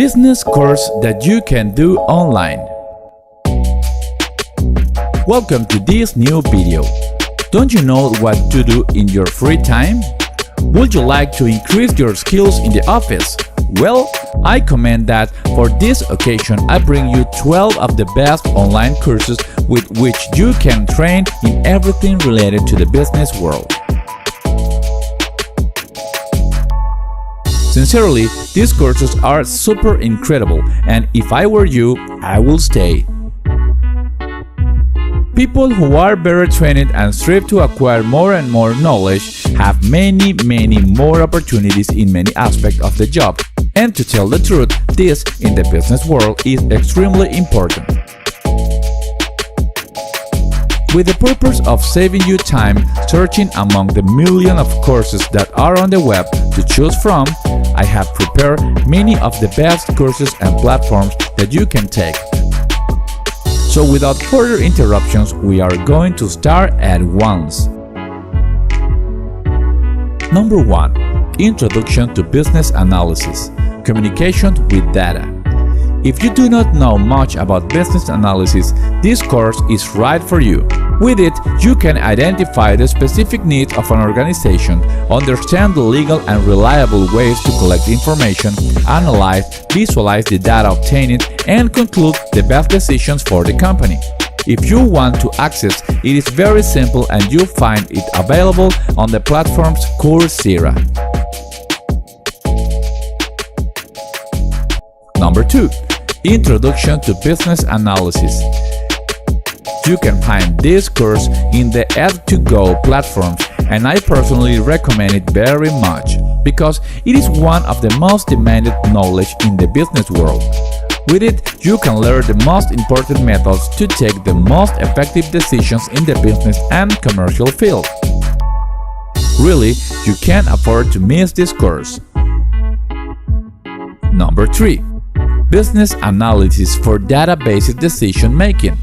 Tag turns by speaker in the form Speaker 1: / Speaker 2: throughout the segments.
Speaker 1: Business course that you can do online. Welcome to this new video. Don't you know what to do in your free time? Would you like to increase your skills in the office? Well, I commend that for this occasion I bring you 12 of the best online courses with which you can train in everything related to the business world. Sincerely, these courses are super incredible, and if I were you, I will stay. People who are better trained and strive to acquire more and more knowledge have many more opportunities in many aspects of the job. And to tell the truth, this in the business world is extremely important. With the purpose of saving you time searching among the million of courses that are on the web to choose from, I have prepared many of the best courses and platforms that you can take. So without further interruptions, we are going to start at once. Number 1. Introduction to Business Analysis. Communication with Data. If you do not know much about business analysis, this course is right for you. With it, you can identify the specific needs of an organization, understand the legal and reliable ways to collect information, analyze, visualize the data obtained, and conclude the best decisions for the company. If you want to access, it is very simple and you find it available on the platforms Coursera. Number 2. Introduction to Business Analysis. You can find this course in the Ed2Go platforms, and I personally recommend it very much because it is one of the most demanded knowledge in the business world. With it, you can learn the most important methods to take the most effective decisions in the business and commercial field. Really, you can't afford to miss this course. Number 3. Business Analysis for Data-Based Decision Making.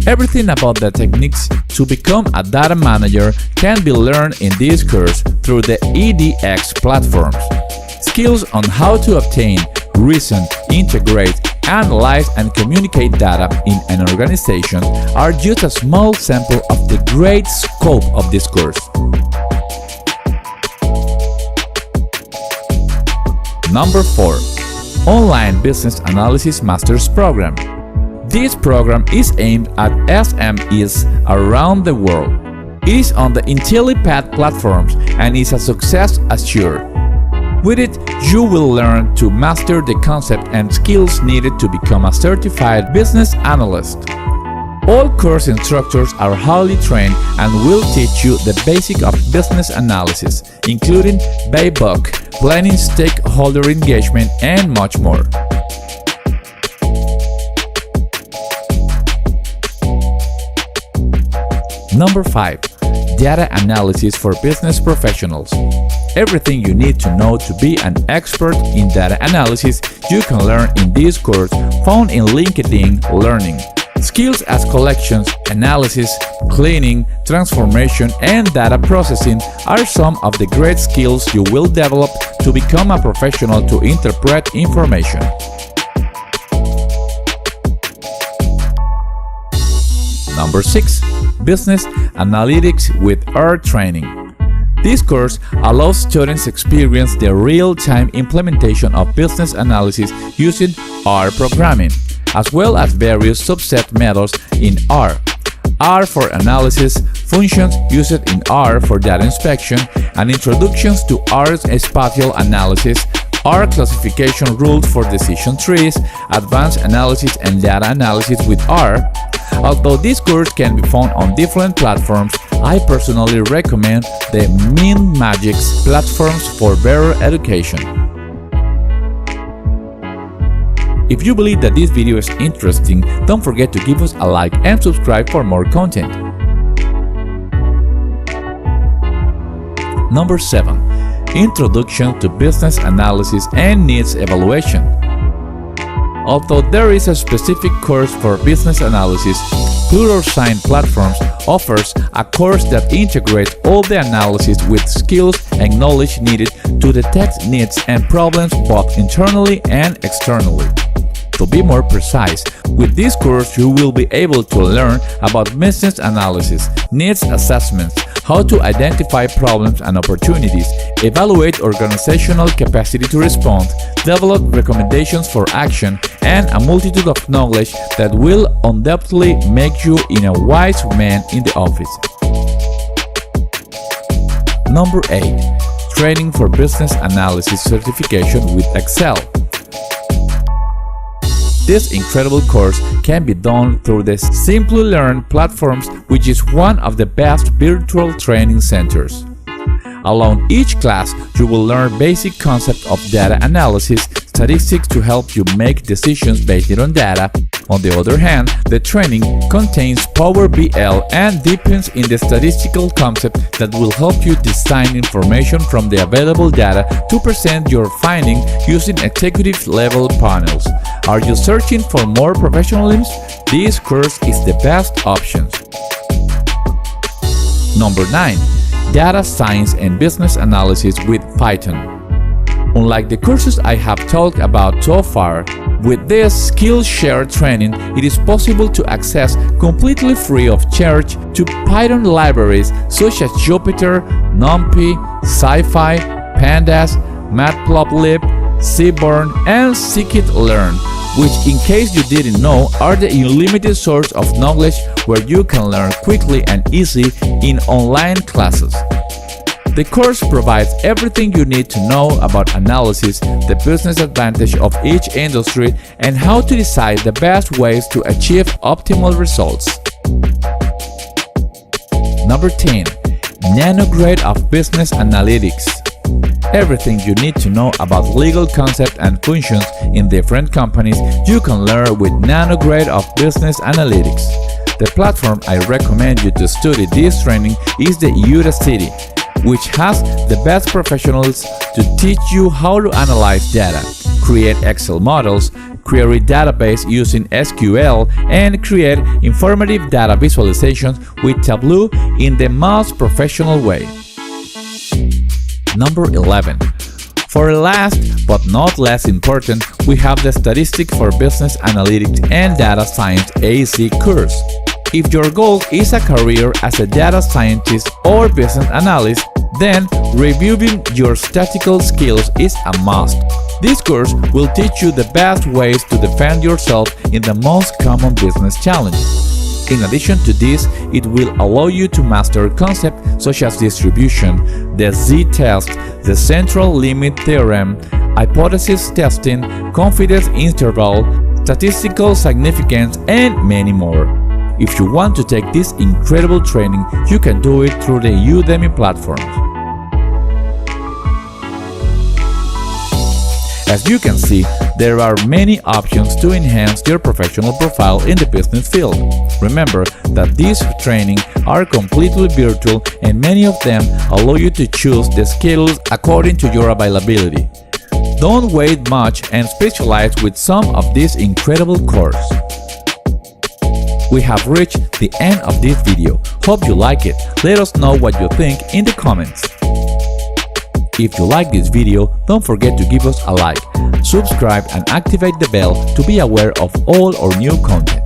Speaker 1: Everything about the techniques to become a data manager can be learned in this course through the EDX platforms. Skills on how to obtain, reason, integrate, analyze and communicate data in an organization are just a small sample of the great scope of this course. Number 4. Online Business Analysis Masters Program. This program is aimed at SMEs around the world. It is on the IntelliPath platforms and is a success assured. With it, you will learn to master the concept and skills needed to become a certified business analyst. All course instructors are highly trained and will teach you the basics of business analysis, including playbook, planning, stakeholder engagement, and much more. Number 5. Data Analysis for Business Professionals. Everything you need to know to be an expert in data analysis you can learn in this course found in LinkedIn Learning. Skills as collections, analysis, cleaning, transformation, and data processing are some of the great skills you will develop to become a professional to interpret information. Number 6. Business Analytics with R Training. This course allows students to experience the real-time implementation of business analysis using R programming, as well as various subset methods in R. R for analysis, functions used in R for data inspection, and introductions to R's spatial analysis, R classification rules for decision trees, advanced analysis and data analysis with R. Although this course can be found on different platforms, I personally recommend the MinMagix platforms for better education. If you believe that this video is interesting, don't forget to give us a like and subscribe for more content. Number 7. Introduction to Business Analysis and Needs Evaluation. Although there is a specific course for business analysis, Pluralsight Platforms offers a course that integrates all the analysis with skills and knowledge needed to detect needs and problems both internally and externally. To be more precise, with this course you will be able to learn about business analysis, needs assessments, how to identify problems and opportunities, evaluate organizational capacity to respond, develop recommendations for action, and a multitude of knowledge that will undoubtedly make you a wise man in the office. Number 8. Training for Business Analysis Certification with Excel. This incredible course can be done through the Simply Learn platforms, which is one of the best virtual training centers. Along each class, you will learn basic concepts of data analysis, statistics to help you make decisions based on data. On the other hand, the training contains Power BI and deepens in the statistical concept that will help you design information from the available data to present your findings using executive-level panels. Are you searching for more professionalism? This course is the best option. Number 9. Data Science and Business Analysis with Python. Unlike the courses I have talked about so far, with this Skillshare training, it is possible to access completely free of charge to Python libraries such as Jupyter, NumPy, SciPy, Pandas, Matplotlib, Seaborn, and Scikit-learn, which, in case you didn't know, are the unlimited source of knowledge where you can learn quickly and easily in online classes. The course provides everything you need to know about analysis, the business advantage of each industry, and how to decide the best ways to achieve optimal results. Number 10. Nanograde of Business Analytics. Everything you need to know about legal concepts and functions in different companies you can learn with Nanograde of Business Analytics. The platform I recommend you to study this training is the Udacity, which has the best professionals to teach you how to analyze data, create Excel models, query database using SQL, and create informative data visualizations with Tableau in the most professional way. Number 11. For last but not less important, we have the Statistic for Business Analytics and Data Science AC course. If your goal is a career as a data scientist or business analyst, then reviewing your statistical skills is a must. This course will teach you the best ways to defend yourself in the most common business challenges. In addition to this, it will allow you to master concepts such as distribution, the z-test, the central limit theorem, hypothesis testing, confidence interval, statistical significance, and many more. If you want to take this incredible training, you can do it through the Udemy platform. As you can see, there are many options to enhance your professional profile in the business field. Remember that these trainings are completely virtual and many of them allow you to choose the skills according to your availability. Don't wait much and specialize with some of these incredible courses. We have reached the end of this video. Hope you like it. Let us know what you think in the comments. If you like this video, don't forget to give us a like, subscribe and activate the bell to be aware of all our new content.